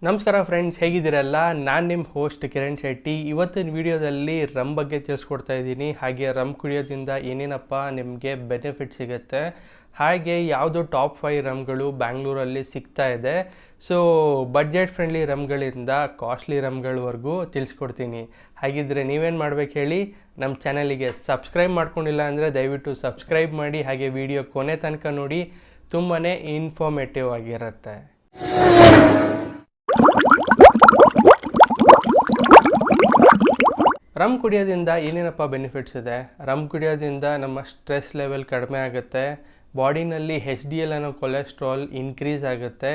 ನಮಸ್ಕಾರ ಫ್ರೆಂಡ್ಸ್, ಹೇಗಿದ್ದೀರಲ್ಲ? ನಾನು ನಿಮ್ಮ ಹೋಸ್ಟ್ ಕಿರಣ್ ಶೆಟ್ಟಿ. ಇವತ್ತಿನ ವಿಡಿಯೋದಲ್ಲಿ ರಮ್ ಬಗ್ಗೆ ತಿಳಿಸ್ಕೊಡ್ತಾ ಇದ್ದೀನಿ. ಹಾಗೆ ರಮ್ ಕುಡಿಯೋದ್ರಿಂದ ಏನೇನಪ್ಪ ನಿಮಗೆ ಬೆನಿಫಿಟ್ ಸಿಗುತ್ತೆ, ಹಾಗೆ ಯಾವುದು ಟಾಪ್ 5 ರಮ್ಗಳು ಬ್ಯಾಂಗ್ಳೂರಲ್ಲಿ ಸಿಗ್ತಾ ಇದೆ. ಸೊ ಬಡ್ಜೆಟ್ ಫ್ರೆಂಡ್ಲಿ ರಮ್ಗಳಿಂದ ಕಾಸ್ಟ್ಲಿ ರಮ್ಗಳವರೆಗೂ ತಿಳಿಸ್ಕೊಡ್ತೀನಿ. ಹಾಗಿದ್ರೆ ನೀವೇನು ಮಾಡ್ಬೇಕು ಹೇಳಿ, ನಮ್ಮ ಚಾನಲಿಗೆ ಸಬ್ಸ್ಕ್ರೈಬ್ ಮಾಡ್ಕೊಂಡಿಲ್ಲ ಅಂದರೆ ದಯವಿಟ್ಟು ಸಬ್ಸ್ಕ್ರೈಬ್ ಮಾಡಿ. ಹಾಗೆ ವಿಡಿಯೋ ಕೊನೆ ತನಕ ನೋಡಿ, ತುಂಬಾ ಇನ್ಫಾರ್ಮೇಟಿವ್ ಆಗಿರುತ್ತೆ. ರಮ್ ಕುಡಿಯೋದ್ರಿಂದ ಏನೇನಪ್ಪ ಬೆನಿಫಿಟ್ಸ್ ಇದೆ? ರಮ್ ಕುಡಿಯೋದ್ರಿಂದ ನಮ್ಮ ಸ್ಟ್ರೆಸ್ ಲೆವೆಲ್ ಕಡಿಮೆ ಆಗುತ್ತೆ, ಬಾಡಿನಲ್ಲಿ HDL ಅನ್ನೋ ಕೊಲೆಸ್ಟ್ರಾಲ್ ಇನ್ಕ್ರೀಸ್ ಆಗುತ್ತೆ,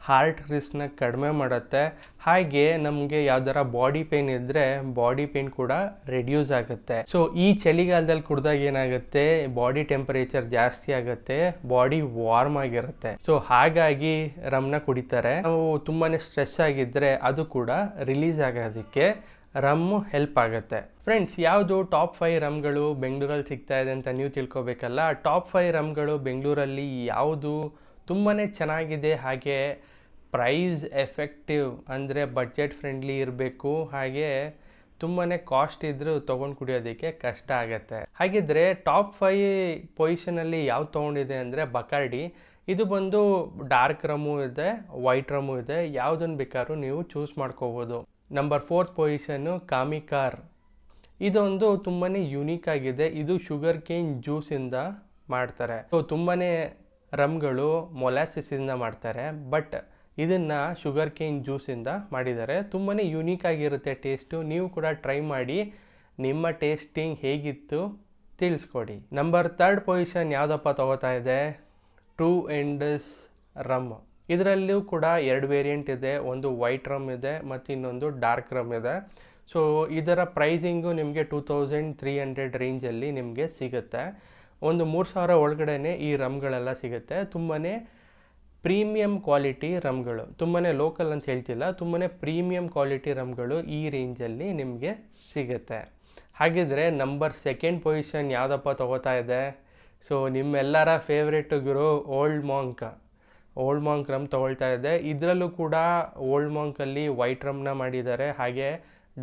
ಹಾರ್ಟ್ ರಿಸ್ಕ್ನ ಕಡಿಮೆ ಮಾಡುತ್ತೆ, ಹಾಗೆ ನಮಗೆ ಯಾವ್ದಾರ ಬಾಡಿ ಪೇನ್ ಇದ್ದರೆ ಬಾಡಿ ಪೇನ್ ಕೂಡ ರೆಡ್ಯೂಸ್ ಆಗುತ್ತೆ. ಸೊ ಈ ಚಳಿಗಾಲದಲ್ಲಿ ಕುಡಿದಾಗ ಏನಾಗುತ್ತೆ, ಬಾಡಿ ಟೆಂಪರೇಚರ್ ಜಾಸ್ತಿ ಆಗುತ್ತೆ, ಬಾಡಿ ವಾರ್ಮ್ ಆಗಿರುತ್ತೆ. ಸೊ ಹಾಗಾಗಿ ರಮ್ನ ಕುಡಿತಾರೆ. ನಾವು ತುಂಬಾ ಸ್ಟ್ರೆಸ್ ಆಗಿದ್ದರೆ ಅದು ಕೂಡ ರಿಲೀಸ್ ಆಗೋದಕ್ಕೆ ರಮ್ಮು ಹೆಲ್ಪ್ ಆಗುತ್ತೆ. ಫ್ರೆಂಡ್ಸ್, ಯಾವುದು ಟಾಪ್ 5 ರಮ್ಗಳು ಬೆಂಗಳೂರಲ್ಲಿ ಸಿಗ್ತಾ ಇದೆ ಅಂತ ನೀವು ತಿಳ್ಕೊಬೇಕಲ್ಲ. ಟಾಪ್ 5 ರಮ್ಗಳು ಬೆಂಗಳೂರಲ್ಲಿ ಯಾವುದು ತುಂಬಾ ಚೆನ್ನಾಗಿದೆ, ಹಾಗೆ ಪ್ರೈಸ್ ಎಫೆಕ್ಟಿವ್ ಅಂದರೆ ಬಡ್ಜೆಟ್ ಫ್ರೆಂಡ್ಲಿ ಇರಬೇಕು, ಹಾಗೆ ತುಂಬಾ ಕಾಸ್ಟ್ ಇದ್ದರೂ ತೊಗೊಂಡು ಕುಡಿಯೋದಕ್ಕೆ ಕಷ್ಟ ಆಗುತ್ತೆ. ಹಾಗಿದ್ರೆ ಟಾಪ್ 5 ಪೊಸಿಷನಲ್ಲಿ ಯಾವ್ದು ತೊಗೊಂಡಿದೆ ಅಂದರೆ ಬಕಾರ್ಡಿ. ಇದು ಬಂದು ಡಾರ್ಕ್ ರಮ್ಮು ಇದೆ, ವೈಟ್ ರಮ್ಮು ಇದೆ, ಯಾವುದನ್ನು ಬೇಕಾದ್ರೂ ನೀವು ಚೂಸ್ ಮಾಡ್ಕೋಬೋದು. Number 4 position Camikara. ಇದೊಂದು ತುಂಬಾ ಯುನೀಕ್ ಆಗಿದೆ. ಇದು ಶುಗರ್ ಕೇನ್ ಜ್ಯೂಸಿಂದ ಮಾಡ್ತಾರೆ. ಸೊ ತುಂಬಾ ರಮ್ಗಳು ಮೊಲಾಸಿಸಿಂದ ಮಾಡ್ತಾರೆ, ಬಟ್ ಇದನ್ನು ಶುಗರ್ ಕೇನ್ ಜ್ಯೂಸಿಂದ ಮಾಡಿದ್ದಾರೆ. ತುಂಬಾ ಯುನೀಕ್ ಆಗಿರುತ್ತೆ ಟೇಸ್ಟು. ನೀವು ಕೂಡ ಟ್ರೈ ಮಾಡಿ, ನಿಮ್ಮ ಟೇಸ್ಟಿಂಗ್ ಹೇಗಿತ್ತು ತಿಳಿಸ್ಕೊಡಿ. ನಂಬರ್ 3 ಪೊಸಿಷನ್ ಯಾವುದಪ್ಪ ತಗೋತಾ ಇದೆ? Two Indies rum. ಇದರಲ್ಲೂ ಕೂಡ 2 ವೇರಿಯಂಟ್ ಇದೆ, ಒಂದು ವೈಟ್ ರಮ್ ಇದೆ ಮತ್ತು ಇನ್ನೊಂದು ಡಾರ್ಕ್ ರಮ್ ಇದೆ. ಸೊ ಇದರ ಪ್ರೈಸಿಂಗು ನಿಮಗೆ 2300 ರೇಂಜಲ್ಲಿ ನಿಮಗೆ ಸಿಗುತ್ತೆ. ಒಂದು 3000 ಒಳಗಡೆ ಈ ರಮ್ಗಳೆಲ್ಲ ಸಿಗುತ್ತೆ. ತುಂಬಾ ಪ್ರೀಮಿಯಂ ಕ್ವಾಲಿಟಿ ರಮ್ಗಳು, ತುಂಬಾ ಲೋಕಲ್ ಅಂತ ಹೇಳ್ತಿಲ್ಲ, ತುಂಬಾ ಪ್ರೀಮಿಯಂ ಕ್ವಾಲಿಟಿ ರಮ್ಗಳು ಈ ರೇಂಜಲ್ಲಿ ನಿಮಗೆ ಸಿಗುತ್ತೆ. ಹಾಗಿದ್ರೆ ನಂಬರ್ 2 ಪೊಸಿಷನ್ ಯಾವುದಪ್ಪ ತಗೋತಾ ಇದೆ? ಸೊ ನಿಮ್ಮೆಲ್ಲರ ಫೇವ್ರೇಟ್ ಗುರು ಓಲ್ಡ್ ಮಾಂಕ್ ರಮ್ ತೊಗೊಳ್ತಾ ಇದೆ. ಇದರಲ್ಲೂ ಕೂಡ ಓಲ್ಡ್ ಮಾಂಕಲ್ಲಿ ವೈಟ್ ರಮ್ನ ಮಾಡಿದ್ದಾರೆ, ಹಾಗೆ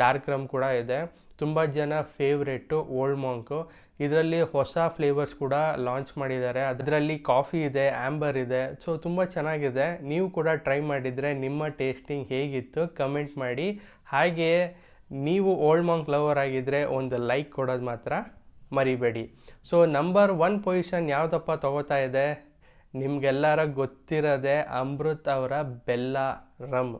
ಡಾರ್ಕ್ ರಮ್ ಕೂಡ ಇದೆ. ತುಂಬ ಜನ ಫೇವ್ರೇಟು ಓಲ್ಡ್ ಮಾಂಕು. ಇದರಲ್ಲಿ ಹೊಸ ಫ್ಲೇವರ್ಸ್ ಕೂಡ ಲಾಂಚ್ ಮಾಡಿದ್ದಾರೆ. ಅದರಲ್ಲಿ ಕಾಫಿ ಇದೆ, ಆ್ಯಂಬರ್ ಇದೆ. ಸೊ ತುಂಬ ಚೆನ್ನಾಗಿದೆ. ನೀವು ಕೂಡ ಟ್ರೈ ಮಾಡಿದರೆ ನಿಮ್ಮ ಟೇಸ್ಟಿಂಗ್ ಹೇಗಿತ್ತು ಕಮೆಂಟ್ ಮಾಡಿ. ಹಾಗೆ ನೀವು ಓಲ್ಡ್ ಮಾಂಕ್ ಲವರ್ ಆಗಿದ್ದರೆ ಒಂದು ಲೈಕ್ ಕೊಡೋದು ಮಾತ್ರ ಮರಿಬೇಡಿ. ಸೊ ನಂಬರ್ 1 ಪೊಸಿಷನ್ ಯಾವುದಪ್ಪ ತಗೋತಾ ಇದೆ? ನಿಮಗೆಲ್ಲರ ಗೊತ್ತಿರೋದೆ ಅಮೃತ್ ಅವರ ಬೆಲ್ಲ ರಮ್.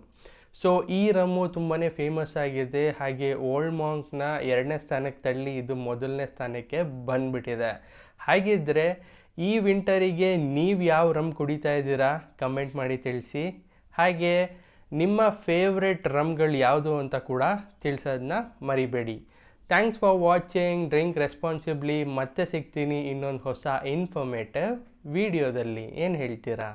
ಸೊ ಈ ರಮ್ಮು ತುಂಬಾ ಫೇಮಸ್ ಆಗಿದೆ, ಹಾಗೆ ಓಲ್ಡ್ ಮಾಂಕ್ನ 2ನೇ ಸ್ಥಾನಕ್ಕೆ ತಳ್ಳಿ ಇದು 1ನೇ ಸ್ಥಾನಕ್ಕೆ ಬಂದುಬಿಟ್ಟಿದೆ. ಹಾಗಿದ್ದರೆ ಈ ವಿಂಟರಿಗೆ ನೀವು ಯಾವ ರಮ್ ಕುಡಿತಾ ಇದ್ದೀರಾ ಕಮೆಂಟ್ ಮಾಡಿ ತಿಳಿಸಿ. ಹಾಗೆ ನಿಮ್ಮ ಫೇವ್ರೆಟ್ ರಮ್ಗಳು ಯಾವುದು ಅಂತ ಕೂಡ ತಿಳಿಸೋದನ್ನ ಮರಿಬೇಡಿ. Thanks for watching. Drink responsibly. ಮತ್ತೆ ಸಿಗ್ತೀನಿ ಇನ್ನೊಂದು ಹೊಸ ಇನ್ಫಾರ್ಮೇಟಿವ್ ವಿಡಿಯೋದಲ್ಲಿ. ಏನು ಹೇಳ್ತೀರಾ?